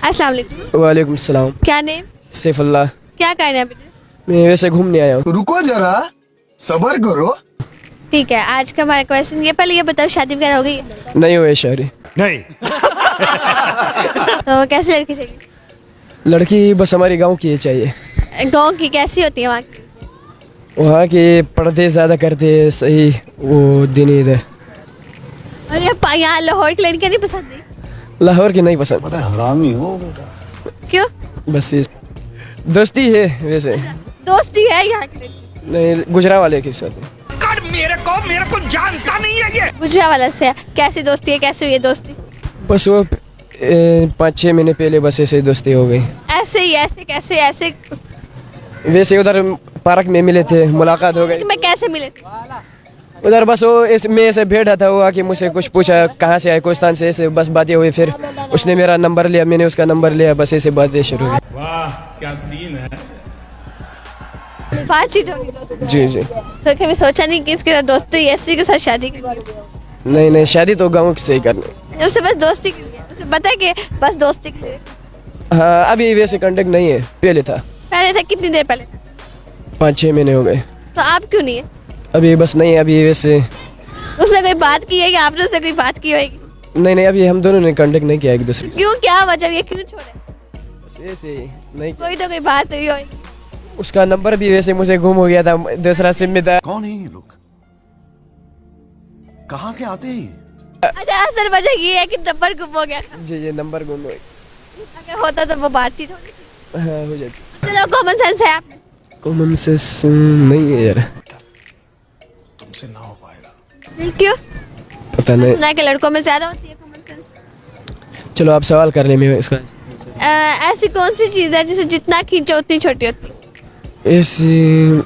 अस्सलाम वालेकुम। वालेकुम सलाम। क्या नेम? सैफुल्लाह। क्या कर रहे हैं अभी? मैं वैसे घूमने आया हूँ। रुको जरा, सबर करो। ठीक है, आज का हमारा क्वेश्चन ये, पहले ये बताओ शादी वगैरह हो गई है? नहीं हुए शादी। नहीं। तो कैसी लड़की चाहिए? लड़की बस हमारी गांव की ही चाहिए। गाँव की कैसी होती है वहाँ की? वहाँ के पर्दे ज़्यादा करते हैं, सही वो दिन इधर। और यहाँ लाहौर की लड़कियाँ नहीं पसंद नहीं? लाहौर की नहीं पसंद। हरामी हो बेटा। क्यों? बस इस दोस्ती है वैसे। दोस्ती है यहाँ की लड़की? नहीं, गुजरा वाले के साथ। मेरे को जानता नहीं है ये। गुजरा वाला से है। कैसी दोस्ती है, कैसे हुई है दोस्ती? बस वो 5-6 महीने पहले बस ऐसे ही दोस्ती हो गई। ऐसे ही? ऐसे कैसे? ऐसे वैसे उधर पार्क में मिले थे, मुलाकात हो गई मैं कैसे मिले थे? उधर। बस वो मैं ऐसे बैठा था, वो आके मुझसे कुछ पूछा कहाँ से आए, कोस्तान से। ऐसे बस बातें हुई, फिर उसने मेरा नंबर लिया, मैंने उसका नंबर लिया, बस ऐसे बातें शुरू हुई। वाह क्या सीन है। बातचीत होगी दोस्तों? जी जी। तो कभी सोचा नहीं कि इसके साथ दोस्ती हुई, ऐसी के साथ शादी करनी? नहीं नहीं, शादी तो गाँव से ही करनी। उससे बस दोस्ती के लिए, उसे पता है कि बस दोस्ती के लिए? हाँ, अभी वैसे कांटेक्ट नहीं है, पहले था। पहले था? कितनी देर पहले था? 5-6 महीने हो गए। तो आप क्यों नहीं है? अभी बस नहीं, अभी वैसे उसने कोई बात की है कि आपने उससे कोई बात की होगी? नहीं नहीं, अभी हम दोनों ने कांटेक्ट नहीं किया एक दूसरे से। क्यों, क्या वजह, ये क्यों छोड़े? बस ऐसे ही नहीं। कोई तो कोई बात हुई होगी। उसका नंबर भी वैसे मुझे गुम हो गया था, दूसरा सिम में था। कौन है ये लोग, कहाँ से आते हैं? अच्छा, असल वजह ये है कि नंबर गुम हो गया था। जी ये नंबर गुम हो गया। अगर होता तो वो बातचीत होती। हाँ हो जाती। चलो, कॉमन सेंस है आप? कॉमन सेंस नहीं है यार। तुमसे ना हो पाएगा। क्यों? पता नहीं। सुना है कि लड़कों में ज्यादा होती है कॉमन सेंस। चलो आप सवाल कर ले, मैं इसका। ऐसी कौन सी चीज है जिसे जितना खींचो उतनी छोटी होती है? ऐसी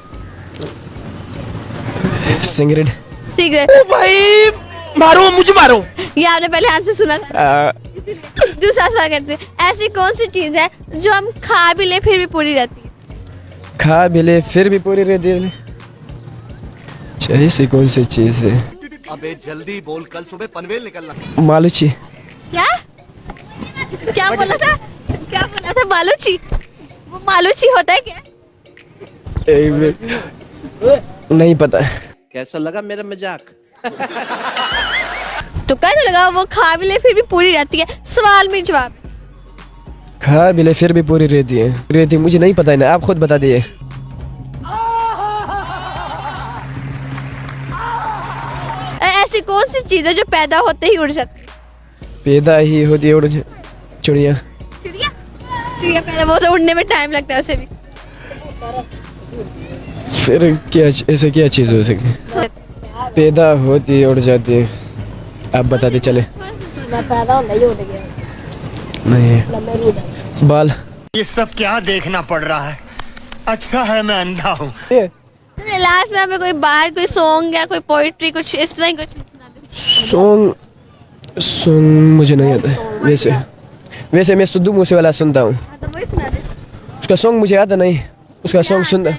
सिगरेट। सिगरेट? भाई मारो, मुझे मारो। ये आपने पहले आंसर सुना था। दूसरा सवाल करते हैं, ऐसी कौन सी चीज है जो हम खा भी ले फिर भी पूरी रहती है? खा भी ले फिर भी पूरी रहती है। ऐसी कौन सी चीज है? अबे जल्दी बोल, कल सुबह पनवेल निकलना। मालूची। क्या क्या बोला था? क्या बोला था? मालूची? वो मालूची होता है क्या? नहीं पता। कैसा लगा मेरा मजाक? तो कैसे लगा? वो खा भी ले फिर भी पूरी रहती है। सवाल में जवाब। खा भी ले फिर भी पूरी रहती है, मुझे नहीं पता है ना, आप खुद बता दिए। ऐसी कौन सी चीज है जो पैदा होते ही उड़ जाती है? पैदा ही होती है चिड़िया। चिड़िया? चिड़िया पैदा, वो तो उड़ने में टाइम लगता है उसे भी। फिर क्या, ऐसे क्या चीज हो सकती? पैदा होती है उड़ जाती है, आप बता दे चले। नहीं, बाल। ये सब क्या देखना पड़ रहा है? अच्छा है मैं अंधा हूँ। लास्ट में हमें कोई बात, कोई सॉन्ग या कोई पोइट्री, कुछ इस तरह ही कुछ सुना दे। सॉन्ग मुझे नहीं आता है। वैसे मैं सिद्धू मूसेवाला सुनता हूँ। हाँ, तो वही सुना दे। उसका सॉन्ग मुझे आता नहीं, उसका सॉन्ग सुनता।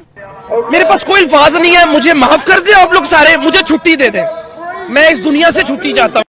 मेरे पास कोई अल्फाज नहीं है, मुझे माफ कर दे आप लोग सारे, मुझे छुट्टी दे दे, मैं इस दुनिया से छुट्टी चाहता हूँ।